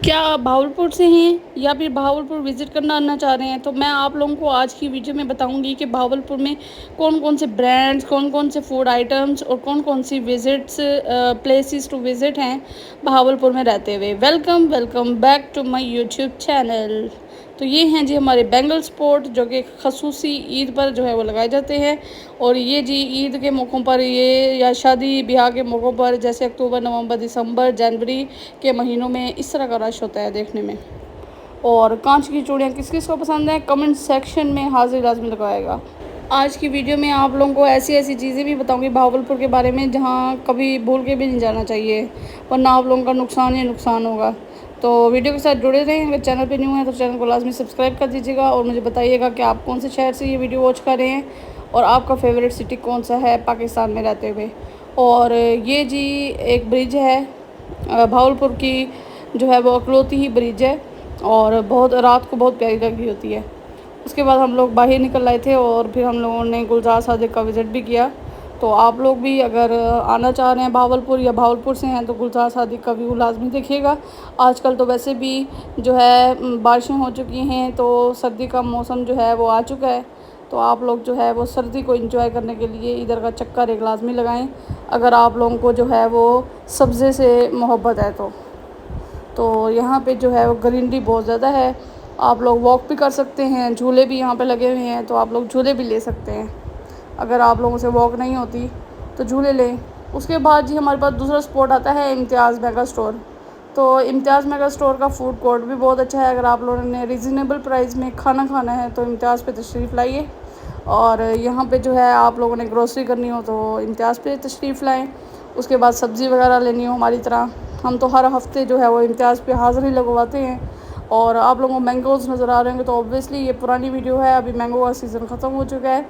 क्या आप भावलपुर से हैं या फिर भावलपुर विज़िट करना आना चाह रहे हैं, तो मैं आप लोगों को आज की वीडियो में बताऊंगी कि भावलपुर में कौन कौन से ब्रांड्स, कौन कौन से फूड आइटम्स और कौन कौन सी विज़िट्स प्लेसेस टू विज़िट हैं भावलपुर में रहते हुए। Welcome welcome back to my YouTube channel. तो ये हैं जी हमारे बेंगल स्पोर्ट, जो कि खसूसी ईद पर जो है वो लगाए जाते हैं। और ये जी ईद के मौक़ों पर ये, या शादी ब्याह के मौक़ों पर, जैसे अक्टूबर, नवंबर, दिसंबर, जनवरी के महीनों में इस तरह का रश होता है देखने में। और कांच की चूड़ियाँ किस किस को पसंद है, कमेंट सेक्शन में हाजिर लाजमी लगाएगा। आज की वीडियो में आप लोगों को ऐसी ऐसी चीज़ें भी बताऊंगी भावलपुर के बारे में जहां कभी भूल के भी नहीं जाना चाहिए, वरना आप लोगों का नुकसान ही नुकसान होगा। तो वीडियो के साथ जुड़े रहें। अगर चैनल पे न्यू है तो चैनल को लाजमी सब्सक्राइब कर दीजिएगा और मुझे बताइएगा कि आप कौन से शहर से ये वीडियो वॉच कर रहे हैं और आपका फेवरेट सिटी कौन सा है पाकिस्तान में रहते हुए। और ये जी एक ब्रिज है भावलपुर की, जो है वो अकलौती ही ब्रिज है और बहुत रात को बहुत प्यारी लगी होती है। उसके बाद हम लोग बाहर निकल आए थे और फिर हम लोगों ने गुलजार सादिक का विज़िट भी किया। तो आप लोग भी अगर आना चाह रहे हैं भावलपुर या भावलपुर से हैं तो गुलजार सादिक का व्यू लाजमी देखिएगा। आजकल तो वैसे भी जो है बारिशें हो चुकी हैं, तो सर्दी का मौसम जो है वो आ चुका है। तो आप लोग जो है वो सर्दी को एंजॉय करने के लिए इधर का चक्कर एक लाजमी लगाएं, अगर आप लोगों को जो है वो सब्ज़े से मोहब्बत है तो यहाँ पे जो है वो ग्रीनरी बहुत ज़्यादा है। आप लोग वॉक भी कर सकते हैं, झूले भी यहाँ पे लगे हुए हैं, तो आप लोग झूले भी ले सकते हैं। अगर आप लोगों से वॉक नहीं होती तो झूले लें। उसके बाद जी हमारे पास दूसरा स्पॉट आता है इम्तियाज़ मेगा स्टोर। तो इम्तियाज़ मेगा स्टोर का फूड कोर्ट भी बहुत अच्छा है। अगर आप लोगों ने रीज़नेबल प्राइस में खाना खाना है तो इम्तियाज़ पे तशरीफ़ लाइए। और यहाँ पे जो है आप लोगों ने ग्रोसरी करनी हो तो इम्तियाज़ पे तशरीफ़ लाएँ। उसके बाद सब्ज़ी वगैरह लेनी हो हमारी तरह, हम तो हर हफ़्ते जो है वो इम्तियाज़ पे हाज़िरी लगवाते हैं। और आप लोगों को मैंगोज़ नज़र आ रहे होंगे तो ऑब्वियसली ये पुरानी वीडियो है, अभी मैंगो का सीज़न ख़त्म हो चुका है।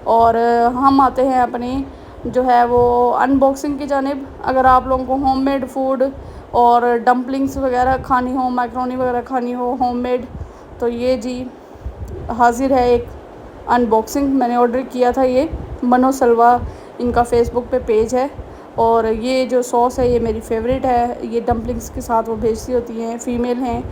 और हम आते हैं अपनी जो है वो अनबॉक्सिंग की जानिब। अगर आप लोगों को होममेड फूड और डम्पलिंग्स वगैरह खानी हो, मैक्रोनी वगैरह खानी हो होममेड, तो ये जी हाज़िर है एक अनबॉक्सिंग। मैंने ऑर्डर किया था, ये मनो सलवा इनका फ़ेसबुक पे पेज है। और ये जो सॉस है ये मेरी फेवरेट है, ये डम्पलिंग्स के साथ वो भेजती होती हैं, फ़ीमेल हैं।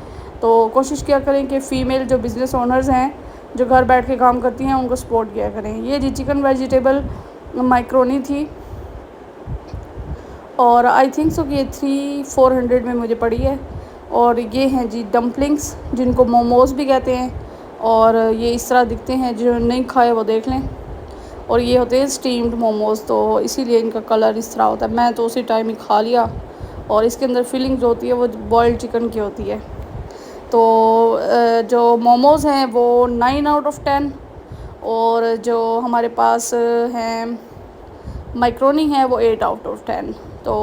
तो कोशिश किया करें कि फ़ीमेल जो बिज़नेस ओनर्स हैं, जो घर बैठ के काम करती हैं, उनको सपोर्ट किया करें। ये जी चिकन वेजिटेबल माइक्रोनी थी और आई थिंक सो कि ये 300-400 में मुझे पड़ी है। और ये हैं जी डम्पलिंग्स, जिनको मोमोज़ भी कहते हैं। और ये इस तरह दिखते हैं, जो नहीं खाए वो देख लें। और ये होते हैं स्टीम्ड मोमोज़, तो इसीलिए इनका कलर इस तरह होता है। मैं तो उसी टाइम ही खा लिया। और इसके अंदर फिलिंग जो होती है वो बॉइल्ड चिकन की होती है। तो जो मोमोज़ हैं वो 9/10। और जो हमारे पास हैं माइक्रोनी है वो 8/10। तो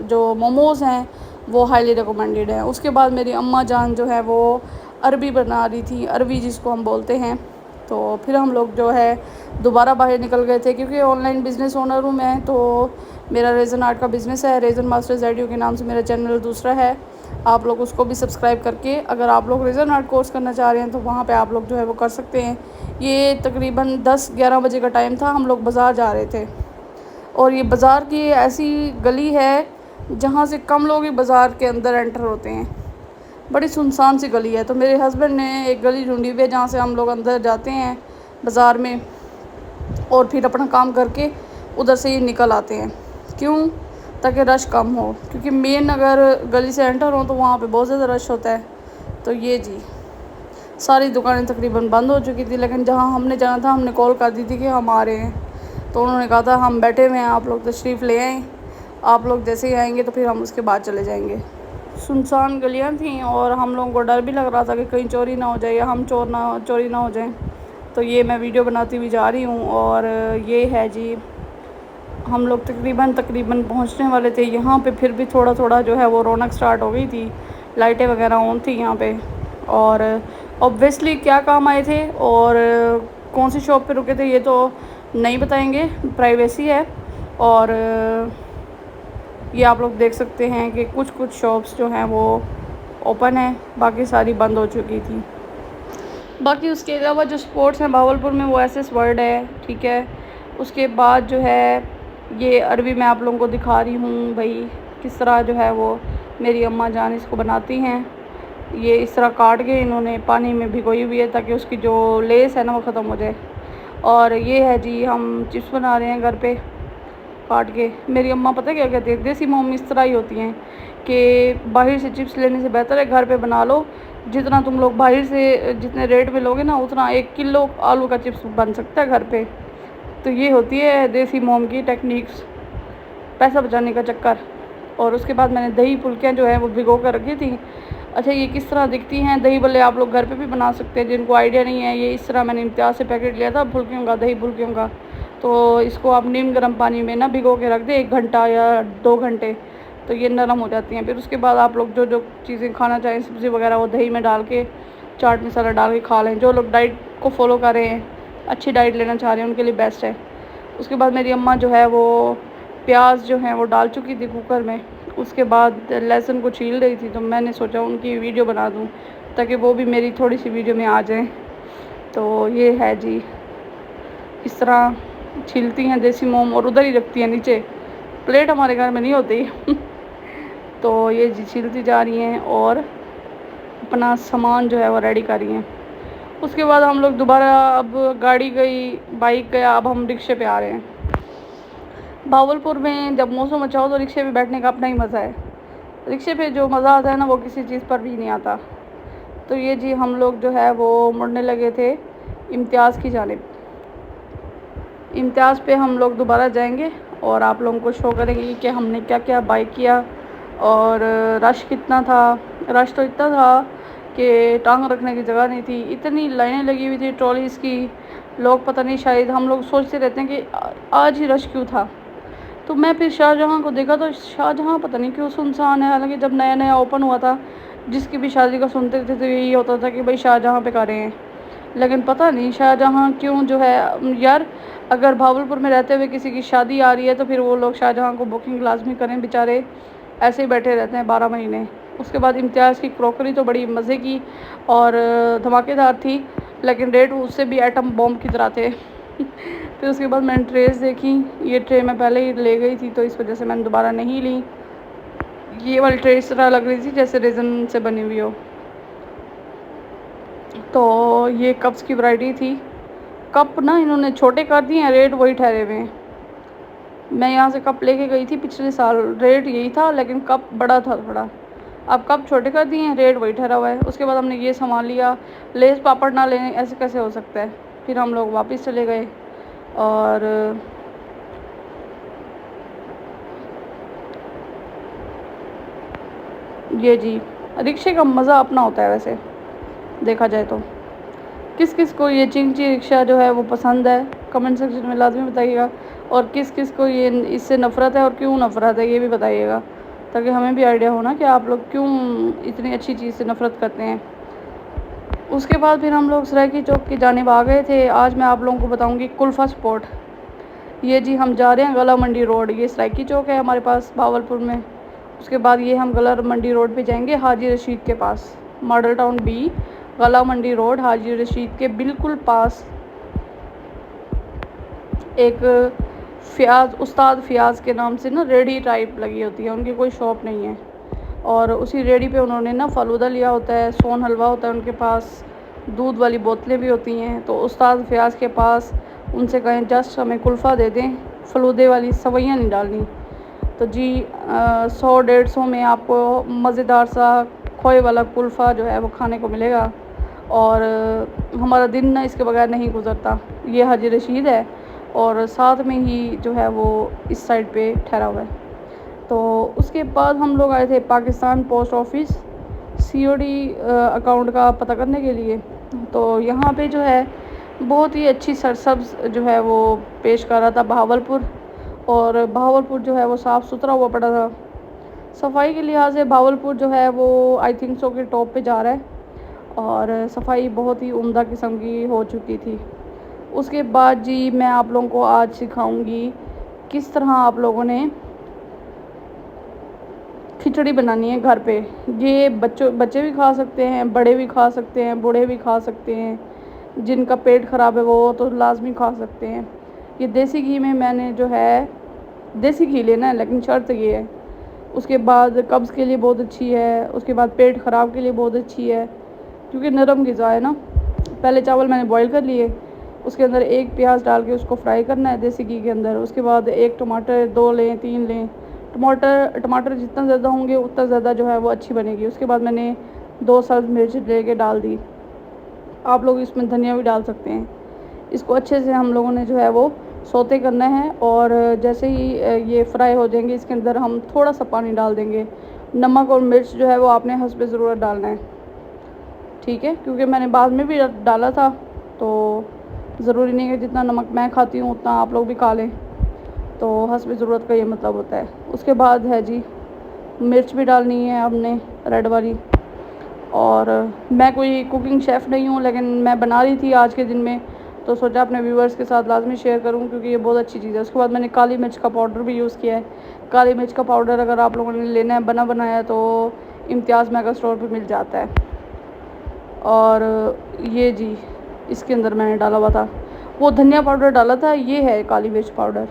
जो मोमोज़ हैं वो हाईली रिकमेंडेड हैं। उसके बाद मेरी अम्मा जान जो है वो अरबी बना रही थी, अरबी जिसको हम बोलते हैं। तो फिर हम लोग जो है दोबारा बाहर निकल गए थे, क्योंकि ऑनलाइन बिज़नेस ओनर हूँ मैं। तो मेरा रेज़न आर्ट का बिज़नेस है, रेज़न मास्टर ज़ेडियो के नाम से मेरा चैनल दूसरा है। आप लोग उसको भी सब्सक्राइब करके, अगर आप लोग रेज़न आर्ट कोर्स करना चाह रहे हैं तो वहाँ पे आप लोग जो है वो कर सकते हैं। ये तकरीबन 10-11 बजे का टाइम था, हम लोग बाज़ार जा रहे थे। और ये बाज़ार की ऐसी गली है जहाँ से कम लोग ही बाज़ार के अंदर एंटर होते हैं, बड़ी सुनसान सी गली है। तो मेरे हस्बैंड ने एक गली ढूंढी हुई है जहाँ से हम लोग अंदर जाते हैं बाज़ार में, और फिर अपना काम करके उधर से ही निकल आते हैं। क्यों? ताकि रश कम हो, क्योंकि मेन अगर गली से एंटर हो तो वहाँ पे बहुत ज़्यादा रश होता है। तो ये जी सारी दुकानें तकरीबन बंद हो चुकी थी, लेकिन जहाँ हमने जाना था हमने कॉल कर दी थी कि हम आ रहे हैं। तो उन्होंने कहा था हम बैठे हुए हैं, आप लोग तशरीफ़ ले आएँ, आप लोग जैसे ही आएंगे तो फिर हम उसके बाद चले जाएंगे। सुनसान गलियां थीं और हम लोगों को डर भी लग रहा था कि कहीं चोरी ना हो जाए या हम चोरी ना हो जाएं। तो ये मैं वीडियो बनाती हुई जा रही हूँ। और ये है जी, हम लोग तकरीबन पहुँचने वाले थे यहाँ पे, फिर भी थोड़ा थोड़ा जो है वो रौनक स्टार्ट हो गई थी, लाइटें वगैरह ऑन थी यहाँ पे। और ऑब्वियसली क्या काम आए थे और कौन सी शॉप पे रुके थे ये तो नहीं बताएंगे, प्राइवेसी है। और ये आप लोग देख सकते हैं कि कुछ कुछ शॉप्स जो हैं वो ओपन है, बाकी सारी बंद हो चुकी थी। बाकी उसके अलावा जो स्पोर्ट्स हैं भावलपुर में वो एसएस वर्ल्ड है, ठीक है। उसके बाद जो है ये अरबी मैं आप लोगों को दिखा रही हूँ भाई, किस तरह जो है वो मेरी अम्मा जान इसको बनाती हैं। ये इस तरह काट के इन्होंने पानी में भिगोई हुई है ताकि उसकी जो लेस है ना वो ख़त्म हो जाए। और ये है जी, हम चिप्स बना रहे हैं घर पे काट के। मेरी अम्मा पता क्या कहती है, देसी मोम इस तरह ही होती हैं कि बाहर से चिप्स लेने से बेहतर है घर पे बना लो। जितना तुम लोग बाहर से जितने रेट में लोगे ना, उतना 1 किलो आलू का चिप्स बन सकता है घर पे। तो ये होती है देसी मोम की टेक्निक्स, पैसा बचाने का चक्कर। और उसके बाद मैंने दही फुल्कियाँ जो है वो भिगो कर रखी थी। अच्छा, ये किस तरह दिखती हैं दही बल्ले, आप लोग घर पे भी बना सकते हैं जिनको आइडिया नहीं है। ये इस तरह मैंने इम्तियाज़ से पैकेट लिया था फुल्कियों का, दही फुल्कियों का। तो इसको आप नीम गर्म पानी में ना भिगो के रख दें 1 घंटा या 2 घंटे, तो ये नरम हो जाती हैं। फिर उसके बाद आप लोग जो जो चीज़ें खाना चाहें, सब्ज़ी वगैरह, वो दही में डाल के चाट मसाला डाल के खा लें। जो लोग डाइट को फॉलो कर रहे हैं, अच्छी डाइट लेना चाह रहे हैं, उनके लिए बेस्ट है। उसके बाद मेरी अम्मा जो है वो प्याज जो है वो डाल चुकी थी कुकर में। उसके बाद लहसुन को छील रही थी, तो मैंने सोचा उनकी वीडियो बना दूं ताकि वो भी मेरी थोड़ी सी वीडियो में आ जाएं। तो ये है जी, इस तरह छीलती हैं देसी मोम और उधर ही रखती हैं नीचे, प्लेट हमारे घर में नहीं होती। तो ये जी छीलती जा रही हैं और अपना सामान जो है वो रेडी कर रही हैं। उसके बाद हम लोग दोबारा, अब गाड़ी गई, बाइक गया, अब हम रिक्शे पे आ रहे हैं। भावलपुर में जब मौसम अच्छा हो तो रिक्शे पे बैठने का अपना ही मज़ा है। रिक्शे पे जो मज़ा आता है ना वो किसी चीज़ पर भी नहीं आता। तो ये जी हम लोग जो है वो मुड़ने लगे थे इम्तियाज़ की जानिब। इम्तियाज़ पे हम लोग दोबारा जाएंगे और आप लोगों को शो करेंगे कि हमने क्या क्या बाई किया और रश कितना था। रश तो इतना था कि टांग रखने की जगह नहीं थी, इतनी लाइनें लगी हुई थी ट्रॉलीज़ की। लोग पता नहीं, शायद हम लोग सोचते रहते हैं कि आज ही रश क्यों था। तो मैं फिर शाहजहाँ को देखा तो शाहजहाँ पता नहीं क्यों सुनसान है। हालांकि जब नया नया ओपन हुआ था, जिसकी भी शादी का सुनते थे तो यही होता था कि भाई शाहजहाँ पे करें हैं। लेकिन पता नहीं शाहजहाँ क्यों जो है यार, अगर भावलपुर में रहते हुए किसी की शादी आ रही है तो फिर वो लोग शाहजहाँ को बुकिंग लाजमी करें, बेचारे ऐसे ही बैठे रहते हैं 12 महीने। उसके बाद इम्तियाज़ की क्रॉकरी तो बड़ी मज़े की और धमाकेदार थी, लेकिन रेट उससे भी एटम बॉम्ब की तरह थे। फिर उसके बाद मैंने ट्रेस देखी, ये ट्रे मैं पहले ही ले गई थी तो इस वजह से मैंने दोबारा नहीं ली। ये वाली ट्रे इस तरह लग रही थी जैसे रेज़न से बनी हुई हो। तो ये कप्स की वैरायटी थी। कप ना इन्होंने छोटे कर दिए हैं, रेट वही ठहरे हुए हैं। मैं यहाँ से कप लेके गई थी पिछले साल, रेट यही था लेकिन कप बड़ा था थोड़ा। अब कप छोटे कर दिए हैं, रेट वही ठहरा हुआ है। उसके बाद हमने ये सामान लिया, लेस पापड़ ना लेने ऐसे कैसे हो सकता है। फिर हम लोग वापस चले गए और ये जी रिक्शे का मज़ा अपना होता है वैसे देखा जाए तो। किस किस को ये चिंची रिक्शा जो है वो पसंद है, कमेंट सेक्शन में लाजमी बताइएगा। और किस किस को ये इससे नफ़रत है और क्यों नफ़रत है ये भी बताइएगा, ताकि हमें भी आइडिया हो ना कि आप लोग क्यों इतनी अच्छी चीज़ से नफ़रत करते हैं। उसके बाद फिर हम लोग सरायकी चौक की जानिब आ गए थे। आज मैं आप लोगों को बताऊँगी कुल्फ़ा स्पॉट। ये जी हम जा रहे हैं गला मंडी रोड, ये सरायकी चौक है हमारे पास भावलपुर में। उसके बाद ये हम गला मंडी रोड पे जाएंगे हाजी रशीद के पास, मॉडल टाउन बी, गला मंडी रोड, हाजी रशीद के बिल्कुल पास एक उस्ताद फ़ियाज़ के नाम से ना रेडी टाइप लगी होती है, उनकी कोई शॉप नहीं है। और उसी रेडी पे उन्होंने ना फ़लूदा लिया होता है, सोन हलवा होता है उनके पास, दूध वाली बोतलें भी होती हैं। तो उस्ताद फ़ियाज़ के पास उनसे कहें जस्ट हमें कुल्फ़ा दे दें, फ़लूदे वाली सवैयाँ नहीं डालनी। तो जी 100-150 में आपको मज़ेदार सा खोए वाला कुल्फ़ा जो है वो खाने को मिलेगा। और हमारा दिन ना इसके बगैर नहीं गुज़रता। ये हाजी रशीद है और साथ में ही जो है वो इस साइड पे ठहरा हुआ है। तो उसके बाद हम लोग आए थे Pakistan post office COD account का पता करने के लिए। तो यहाँ पे जो है बहुत ही अच्छी सरसब्ज़ जो है वो पेश कर रहा था भावलपुर। और भावलपुर जो है वो साफ़ सुथरा हुआ पड़ा था। सफाई के लिहाज से भावलपुर जो है वो आई थिंक सो के टॉप पे जा रहा है और सफाई बहुत ही उम्दा किस्म की हो चुकी थी। उसके बाद जी मैं आप लोगों को आज सिखाऊंगी किस तरह आप लोगों ने खिचड़ी बनानी है घर पे। ये बच्चे भी खा सकते हैं, बड़े भी खा सकते हैं, बूढ़े भी खा सकते हैं, जिनका पेट ख़राब है वो तो लाजमी खा सकते हैं। ये देसी घी में मैंने जो है, देसी घी लेना है लेकिन शर्त ये है उसके बाद कब्ज़ के लिए बहुत अच्छी है, उसके बाद पेट ख़राब के लिए बहुत अच्छी है क्योंकि नरम ग़िज़ा है ना। पहले चावल मैंने बॉईल कर लिए, उसके अंदर एक प्याज डाल के उसको फ्राई करना है देसी घी के अंदर। उसके बाद एक टमाटर 2 लें 3 लें, टमाटर जितना ज़्यादा होंगे उतना ज़्यादा जो है वो अच्छी बनेगी। उसके बाद मैंने 2 सब्ज़ मिर्च लेके डाल दी। आप लोग इसमें धनिया भी डाल सकते हैं। इसको अच्छे से हम लोगों ने जो है वो सौते करना है और जैसे ही ये फ्राई हो जाएंगे इसके अंदर हम थोड़ा सा पानी डाल देंगे। नमक और मिर्च जो है वो आपने हस्बे ज़रूरत डालना है, ठीक है, क्योंकि मैंने बाद में भी डाला था तो ज़रूरी नहीं है कि जितना नमक मैं खाती हूँ उतना आप लोग भी खा लें, तो हस्बे ज़रूरत का ये मतलब होता है। उसके बाद है जी मिर्च भी डालनी है हमने रेड वाली। और मैं कोई कुकिंग शेफ़ नहीं हूँ लेकिन मैं बना रही थी आज के दिन में, तो सोचा अपने व्यूवर्स के साथ लाजमी शेयर करूँ क्योंकि ये बहुत अच्छी चीज़ है। उसके बाद मैंने काली मिर्च का पाउडर भी यूज़ किया है। काली मिर्च का पाउडर अगर आप लोगों ने लेना है बना बनाया तो इम्तियाज़ मेगा स्टोर पर मिल जाता है। और ये जी इसके अंदर मैंने डाला हुआ था, वो धनिया पाउडर डाला था, ये है काली मिर्च पाउडर।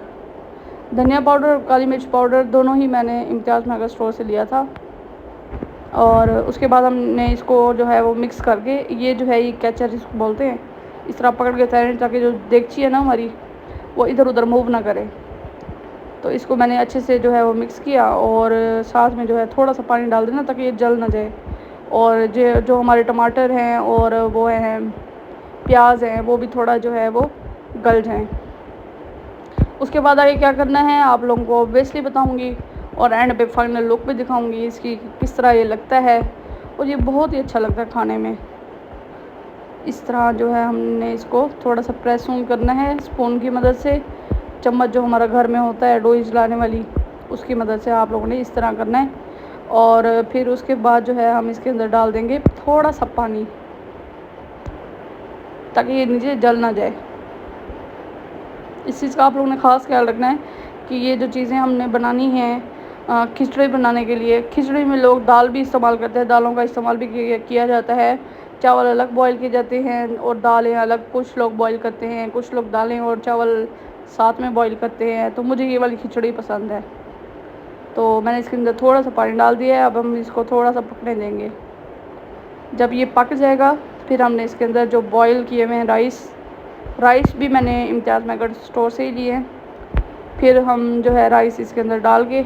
धनिया पाउडर और काली मिर्च पाउडर दोनों ही मैंने इम्तियाज़ मेगा स्टोर से लिया था। और उसके बाद हमने इसको जो है वो मिक्स करके, ये जो है ये कैचर इसको बोलते हैं, इस तरह पकड़ के तैरने ताकि जो देगची है ना हमारी वो इधर उधर मूव ना करे। तो इसको मैंने अच्छे से जो है वो मिक्स किया और साथ में जो है थोड़ा सा पानी डाल देना ताकि ये जल ना जाए। और जो हमारे टमाटर हैं और वो हैं प्याज हैं वो भी थोड़ा जो है वो गल जाएं। उसके बाद आगे क्या करना है आप लोगों को ऑब्वियसली बताऊंगी और एंड पे फाइनल लुक भी दिखाऊंगी इसकी किस तरह ये लगता है। और ये बहुत ही अच्छा लगता है खाने में। इस तरह जो है हमने इसको थोड़ा सा प्रेस ऑन करना है स्पून की मदद से, चम्मच जो हमारा घर में होता है डोई जलाने वाली उसकी मदद से आप लोगों ने इस तरह करना है। और फिर उसके बाद जो है हम इसके अंदर डाल देंगे थोड़ा सा पानी ताकि ये नीचे जल ना जाए। इस चीज़ का आप लोगों ने ख़ास ख्याल रखना है कि ये जो चीज़ें हमने बनानी हैं खिचड़ी बनाने के लिए, खिचड़ी में लोग दाल भी इस्तेमाल करते हैं, दालों का इस्तेमाल भी किया जाता है। चावल अलग बॉईल किए जाते हैं और दालें अलग, कुछ लोग बॉईल करते हैं, कुछ लोग दालें और चावल साथ में बॉईल करते हैं। तो मुझे ये वाली खिचड़ी पसंद है, तो मैंने इसके अंदर थोड़ा सा पानी डाल दिया है। अब हम इसको थोड़ा सा पकने देंगे। जब ये पक जाएगा फिर हमने इसके अंदर जो बॉईल किए हुए हैं राइस भी मैंने इम्तियाज़ मेगा स्टोर से ही लिए हैं। फिर हम जो है राइस इसके अंदर डाल के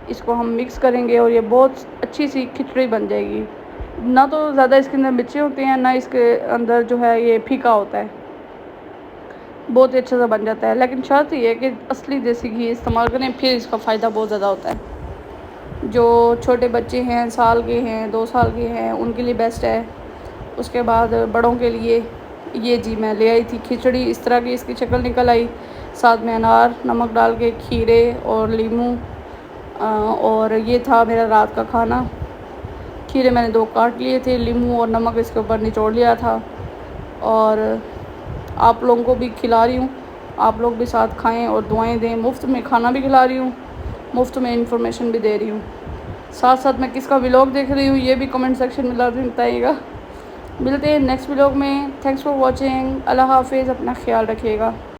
इसको हम मिक्स करेंगे और ये बहुत अच्छी सी खिचड़ी बन जाएगी। ना तो ज़्यादा इसके अंदर मिर्चें होती हैं ना इसके अंदर जो है ये फीका होता है, बहुत ही अच्छा सा बन जाता है। लेकिन शर्त ये है कि असली देसी घी इस्तेमाल करें, फिर इसका फ़ायदा बहुत ज़्यादा होता है। जो छोटे बच्चे हैं, साल के हैं, 2 साल के हैं, उनके लिए बेस्ट है। उसके बाद बड़ों के लिए ये जी मैं ले आई थी खिचड़ी, इस तरह की इसकी शक्ल निकल आई। साथ में अनार नमक डाल के, खीरे और लीमू। और ये था मेरा रात का खाना। खीरे मैंने 2 काट लिए थे, लीमू और नमक इसके ऊपर निचोड़ लिया था। और आप लोगों को भी खिला रही हूँ, आप लोग भी साथ खाएं और दुआएं दें। मुफ्त में खाना भी खिला रही हूँ, मुफ्त में इंफॉर्मेशन भी दे रही हूँ। साथ साथ मैं किसका व्लॉग देख रही हूँ ये भी कमेंट सेक्शन में लाजमी बताइएगा। मिलते हैं नेक्स्ट व्लॉग में। Thanks for watching. अल्लाह हाफिज़, अपना ख्याल रखिएगा।